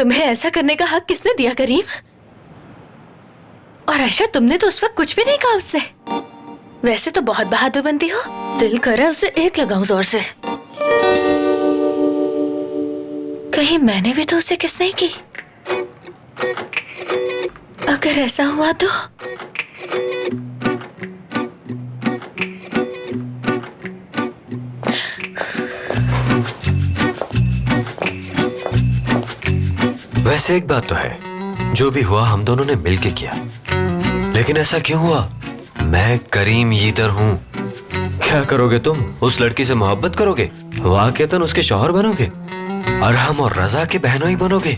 तुम्हें ऐसा करने का हक किसने दिया करीम? और आयशा, तुमने तो उस वक्त कुछ भी नहीं कहा उससे। वैसे तो बहुत बहादुर बनती हो, दिल करे उसे एक लगाऊं जोर से। कहीं मैंने भी तो उसे किस नहीं की? अगर ऐसा हुआ तो वैसे एक बात तो है, जो भी हुआ हम दोनों ने मिलके किया। लेकिन ऐसा क्यों हुआ? मैं करीम यीतर हूँ। क्या करोगे तुम? उस लड़की से मोहब्बत करोगे? वाकईतन उसके शौहर बनोगे? अरहम और रजा के बहनोई बनोगे?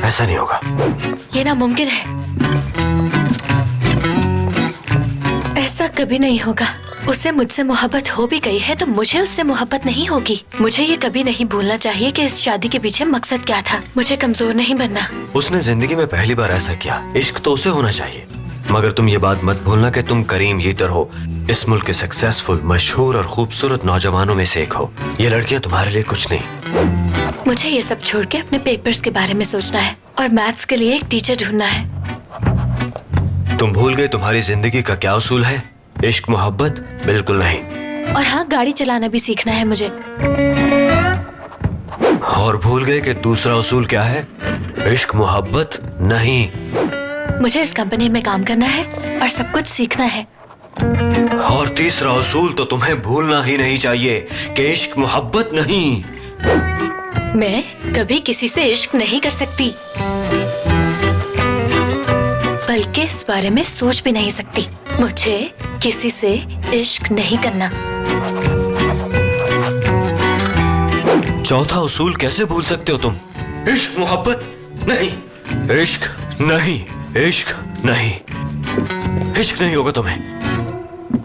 ऐसा नहीं होगा। ये नामुमकिन है। ऐसा कभी नहीं होगा। उसे मुझसे मोहब्बत हो भी गई है तो मुझे उससे मोहब्बत नहीं होगी। मुझे ये कभी नहीं भूलना चाहिए कि इस शादी के पीछे मकसद क्या था। मुझे कमजोर नहीं बनना। उसने जिंदगी में पहली बार ऐसा किया। इश्क तो उसे होना चाहिए। मगर तुम ये बात मत भूलना कि तुम करीम यीतर हो, इस मुल्क के सक्सेसफुल, मशहूर और खूबसूरत नौजवानों में से एक हो। ये लड़कियां तुम्हारे लिए कुछ नहीं। मुझे ये सब छोड़ के अपने पेपर्स के बारे में सोचना है और मैथ्स के लिए एक टीचर ढूंढना है। तुम भूल गए तुम्हारी जिंदगी का क्या उसूल है? इश्क मोहब्बत? बिल्कुल नहीं। और हाँ, गाड़ी चलाना भी सीखना है मुझे। और भूल गए कि दूसरा उसूल क्या है? इश्क मोहब्बत नहीं। मुझे इस कंपनी में काम करना है और सब कुछ सीखना है। और तीसरा उसूल तो तुम्हें भूलना ही नहीं चाहिए कि इश्क मोहब्बत नहीं। मैं कभी किसी से इश्क नहीं कर सकती, बल्कि इस बारे में सोच भी नहीं सकती। मुझे किसी से इश्क नहीं करना। चौथा उसूल कैसे भूल सकते हो तुम? इश्क मोहब्बत नहीं, इश्क नहीं, इश्क नहीं। इश्क नहीं होगा तुम्हें।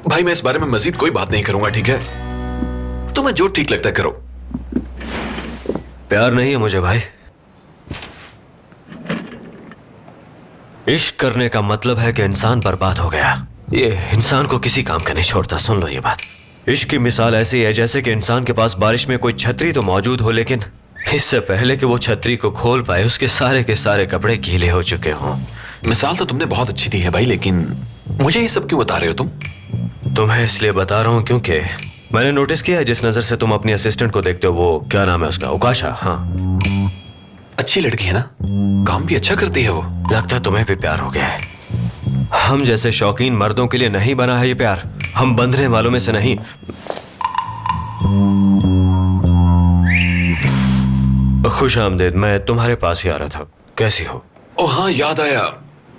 भाई, मैं इस बारे में मजीद कोई बात नहीं करूंगा, ठीक है? तुम्हें जो ठीक लगता है करो। प्यार नहीं है मुझे भाई। इश्क करने का मतलब है कि इंसान बर्बाद हो गया। ये इंसान को किसी काम का नहीं छोड़ता। सुन लो ये बात। इश्क की मिसाल ऐसी है जैसे कि इंसान के पास बारिश में कोई छतरी तो मौजूद हो, लेकिन इससे पहले कि वो छतरी को खोल पाए उसके सारे के सारे कपड़े गीले हो चुके हों। मिसाल तो तुमने बहुत अच्छी दी है भाई, लेकिन मुझे ये सब क्यों बता रहे हो तुम? तुम्हें इसलिए बता रहा हूँ क्योंकि मैंने नोटिस किया है जिस नजर से तुम अपनी असिस्टेंट को देखते हो, वो क्या नाम है उसका? उकाशा। हाँ, अच्छी लड़की है ना, काम भी अच्छा करती है वो। लगता है तुम्हें भी प्यार हो गया है। हम जैसे शौकीन मर्दों के लिए नहीं बना है ये प्यार। हम बंधने वालों में से नहीं। खुश आमदेद, मैं तुम्हारे पास ही आ रहा था। कैसी हो? ओ हाँ, याद आया।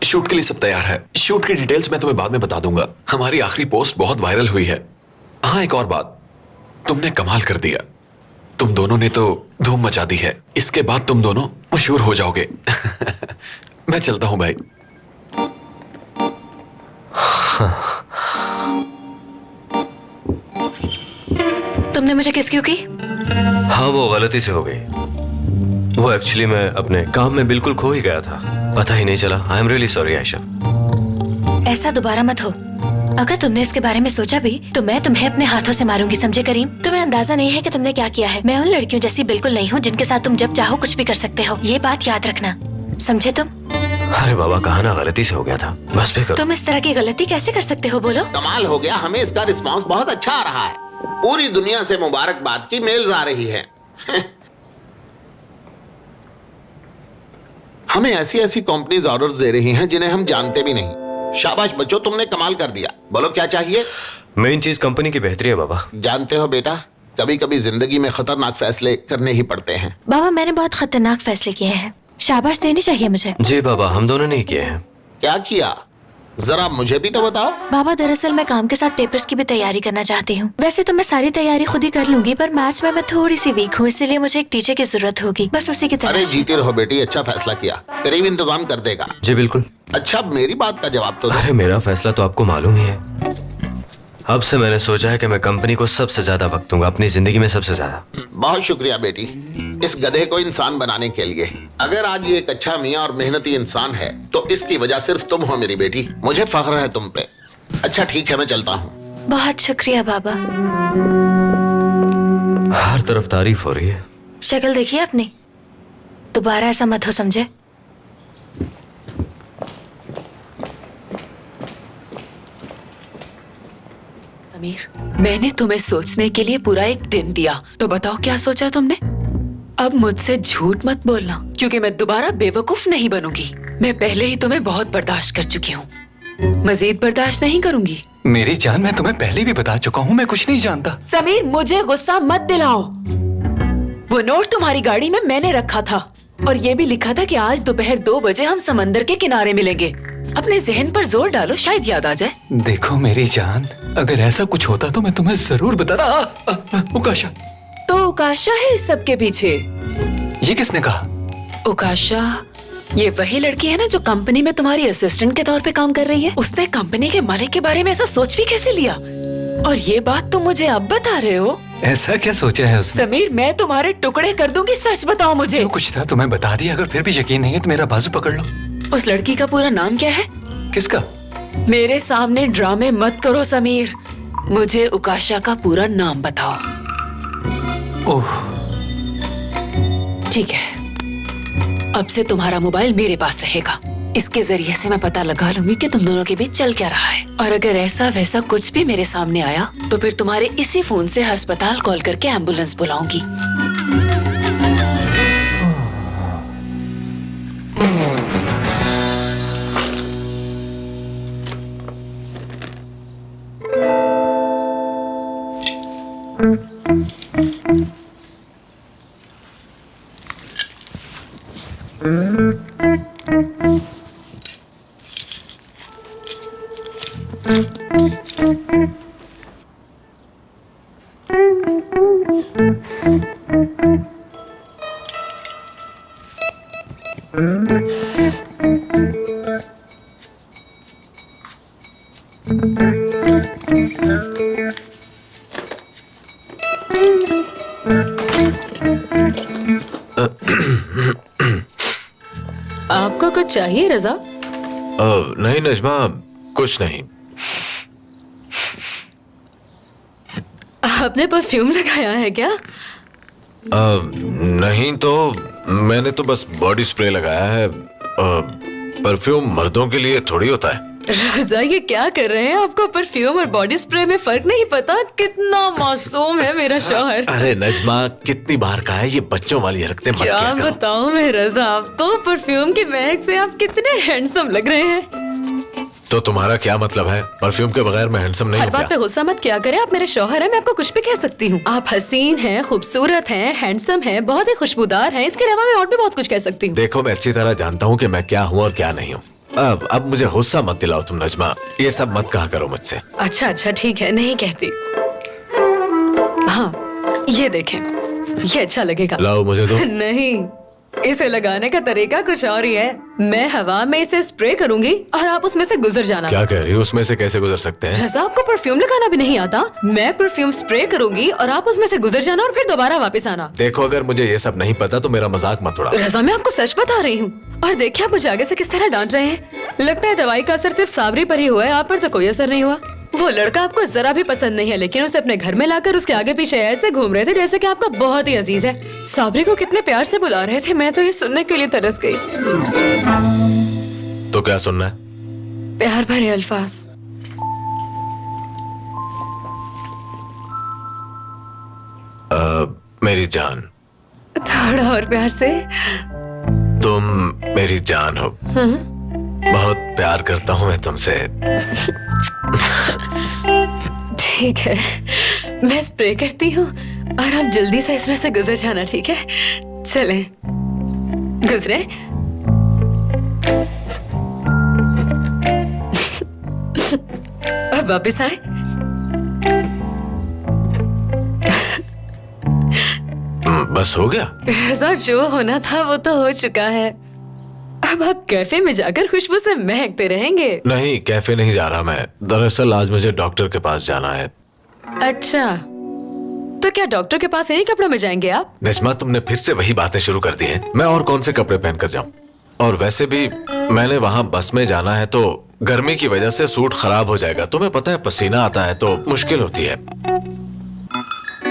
शूट के लिए सब तैयार है। शूट की डिटेल्स मैं तुम्हें बाद में बता दूंगा। हमारी आखिरी पोस्ट बहुत वायरल हुई है। हाँ, एक और बात, तुमने कमाल कर दिया। तुम दोनों ने तो धूम मचा दी है। इसके बाद तुम दोनों मशहूर हो जाओगे। मैं चलता हूं भाई। तुमने मुझे किस क्यों की? हाँ, वो गलती से हो गई। वो एक्चुअली मैं अपने काम में बिल्कुल खो ही गया था, पता ही नहीं चला। I am really sorry Ayesha. ऐसा दोबारा मत हो। अगर तुमने इसके बारे में सोचा भी तो मैं तुम्हें अपने हाथों से मारूंगी, समझे करीम? तुम्हें अंदाजा नहीं है कि तुमने क्या किया है। मैं उन लड़कियों जैसी बिल्कुल नहीं हूँ जिनके साथ तुम जब चाहो कुछ भी कर सकते हो। ये बात याद रखना, समझे तुम? अरे बाबा, कहा ना गलती से हो गया था, बस भी करो। तुम इस तरह की गलती कैसे कर सकते हो? बोलो। कमाल हो गया, हमें इसका रिस्पांस बहुत अच्छा आ रहा है। पूरी दुनिया से मुबारकबाद की मेल्स आ रही है। हमें ऐसी ऐसी कंपनीज ऑर्डर्स दे रही हैं जिन्हें हम जानते भी नहीं। शाबाश बच्चों, तुमने कमाल कर दिया। बोलो क्या चाहिए? मेन चीज कंपनी की बेहतरी है बाबा। जानते हो बेटा, कभी कभी जिंदगी में खतरनाक फैसले करने ही पड़ते हैं। बाबा, मैंने बहुत खतरनाक फैसले किए हैं। शाबाश देनी चाहिए मुझे। जी बाबा, हम दोनों ने किए हैं। क्या किया? जरा मुझे भी तो बताओ। बाबा, दरअसल मैं काम के साथ पेपर्स की भी तैयारी करना चाहती हूँ। वैसे तो मैं सारी तैयारी खुद ही कर लूंगी, पर मैथ्स में मैं थोड़ी सी वीक हूँ, इसीलिए मुझे एक टीचर की जरूरत होगी। बस उसी की अरे तलाश। जीती रहो बेटी, अच्छा फैसला किया। करीब इंतजाम कर देगा। जी बिल्कुल। अच्छा, अब मेरी बात का जवाब तो दो। अरे मेरा फैसला तो आपको मालूम ही है। अब से मैंने सोचा है कि मैं कंपनी को सबसे ज्यादा वक्त दूंगा, अपनी जिंदगी में सबसे ज्यादा। बहुत शुक्रिया बेटी, इस गधे को इंसान बनाने के लिए। अगर आज ये एक अच्छा मियाँ और मेहनती इंसान है तो इसकी वजह सिर्फ तुम हो मेरी बेटी। मुझे फख्र है तुम पे। अच्छा ठीक है, मैं चलता हूँ। बहुत शुक्रिया बाबा। हर तरफ तारीफ हो रही है। शक्ल देखिए अपनी। दोबारा ऐसा मत हो, समझे? समीर, मैंने तुम्हें सोचने के लिए पूरा एक दिन दिया, तो बताओ क्या सोचा तुमने? अब मुझसे झूठ मत बोलना, क्योंकि मैं दोबारा बेवकूफ नहीं बनूंगी। मैं पहले ही तुम्हें बहुत बर्दाश्त कर चुकी हूँ, मजीद बर्दाश्त नहीं करूंगी। मेरी जान, मैं तुम्हें पहले भी बता चुका हूँ, मैं कुछ नहीं जानता। समीर, मुझे गुस्सा मत दिलाओ। वो नोट तुम्हारी गाड़ी में मैंने रखा था, और ये भी लिखा था कि आज दोपहर 2 बजे हम समंदर के किनारे मिलेंगे। अपने जहन पर जोर डालो, शायद याद आ जाए। देखो मेरी जान, अगर ऐसा कुछ होता तो मैं तुम्हें जरूर बताता। उकाशा। तो उकाशा है इस सब के पीछे? ये किसने कहा? उकाशा ये वही लड़की है ना जो कंपनी में तुम्हारी असिस्टेंट के तौर पे काम कर रही है? उसने कंपनी के मालिक के बारे में ऐसा सोच भी कैसे लिया? और ये बात तुम मुझे अब बता रहे हो? ऐसा क्या सोचा है उसने? समीर, मैं तुम्हारे टुकड़े कर दूंगी, सच बताओ मुझे। जो कुछ था तुम्हें बता दिया, अगर फिर भी यकीन नहीं है तो मेरा बाजू पकड़ लो। उस लड़की का पूरा नाम क्या है? किसका? मेरे सामने ड्रामे मत करो समीर, मुझे उकाशा का पूरा नाम बताओ। ओह, ठीक है, अब से तुम्हारा मोबाइल मेरे पास रहेगा। इसके जरिए से मैं पता लगा लूंगी कि तुम दोनों के बीच चल क्या रहा है, और अगर ऐसा वैसा कुछ भी मेरे सामने आया तो फिर तुम्हारे इसी फोन से अस्पताल कॉल करके एम्बुलेंस बुलाऊंगी। आपको कुछ चाहिए रजा? नहीं नजमा, कुछ नहीं। आपने परफ्यूम लगाया है क्या? नहीं तो मैंने तो बस बॉडी स्प्रे लगाया है। परफ्यूम मर्दों के लिए थोड़ी होता है। रजा, ये क्या कर रहे हैं? आपको परफ्यूम और बॉडी स्प्रे में फर्क नहीं पता? कितना मासूम है मेरा शौहर। अरे नजमा, कितनी बार कहा है ये बच्चों वाली हरकतें मत क्या किया करो। बताऊं मैं रजा आपको, परफ्यूम की महक से आप कितने हैंडसम लग रहे हैं। तो तुम्हारा क्या मतलब है? परफ्यूम के बगैर मैं हैंडसम नहीं हर हूँ बात क्या? पे गुस्सा मत किया करें, आप मेरे शौहर हैं, मैं आपको कुछ भी कह सकती हूँ। आप हसीन हैं, खूबसूरत हैं, हैंडसम हैं, बहुत ही खुशबूदार हैं। इसके अलावा मैं और भी बहुत कुछ कह सकती हूँ। देखो, मैं अच्छी तरह जानता हूँ कि मैं क्या हूँ और क्या नहीं हूँ। अब मुझे गुस्सा मत दिलाओ तुम नजमा, ये सब मत कहा करो मुझसे। अच्छा अच्छा ठीक है, नहीं कहती। हाँ, ये देखें, ये अच्छा लगेगा। लाओ मुझे दो। नहीं, इसे लगाने का तरीका कुछ और ही है। मैं हवा में इसे स्प्रे करूंगी और आप उसमें से गुजर जाना। क्या कह रही हो? उसमें से कैसे गुजर सकते हैं? रजा, आपको परफ्यूम लगाना भी नहीं आता? मैं परफ्यूम स्प्रे करूंगी और आप उसमें से गुजर जाना और फिर दोबारा वापस आना। देखो, अगर मुझे ये सब नहीं पता तो मेरा मजाक मत उड़ाओ। रजा, मैं आपको सच बता रही हूँ। और देखिए आप मुझे आगे से किस तरह डांट रहे हैं। लगता है दवाई का असर सिर्फ साबरी पर ही हुआ है, आप पर तो कोई असर नहीं हुआ। वो लड़का आपको जरा भी पसंद नहीं है, लेकिन उसे अपने घर में लाकर उसके आगे पीछे ऐसे घूम रहे थे जैसे कि आपका बहुत ही अजीज है। साबरी को कितने प्यार से बुला रहे थे, मैं तो ये सुनने के लिए तरस गई। तो क्या सुनना है? प्यार भरे अल्फाज। मेरी जान, थोड़ा और प्यार से। तुम मेरी जान हो। बहुत प्यार करता हूँ मैं तुमसे। ठीक है, मैं स्प्रे करती हूँ और आप जल्दी से इसमें से गुजर जाना, ठीक है? चलें, गुजरे। अब वापस आए। बस हो गया? रजा, जो होना था वो तो हो चुका है। अब आप कैफे में जाकर खुशबू से महकते रहेंगे। नहीं, कैफे नहीं जा रहा मैं। दरअसल आज मुझे डॉक्टर के पास जाना है। अच्छा, तो क्या डॉक्टर के पास यही कपड़ों में जाएंगे आप? नजमा, तुमने फिर से वही बातें शुरू कर दी हैं। मैं और कौन से कपड़े पहनकर जाऊं? और वैसे भी मैंने वहां बस में जाना है तो गर्मी की वजह से सूट खराब हो जाएगा। तुम्हें पता है, पसीना आता है तो मुश्किल होती है।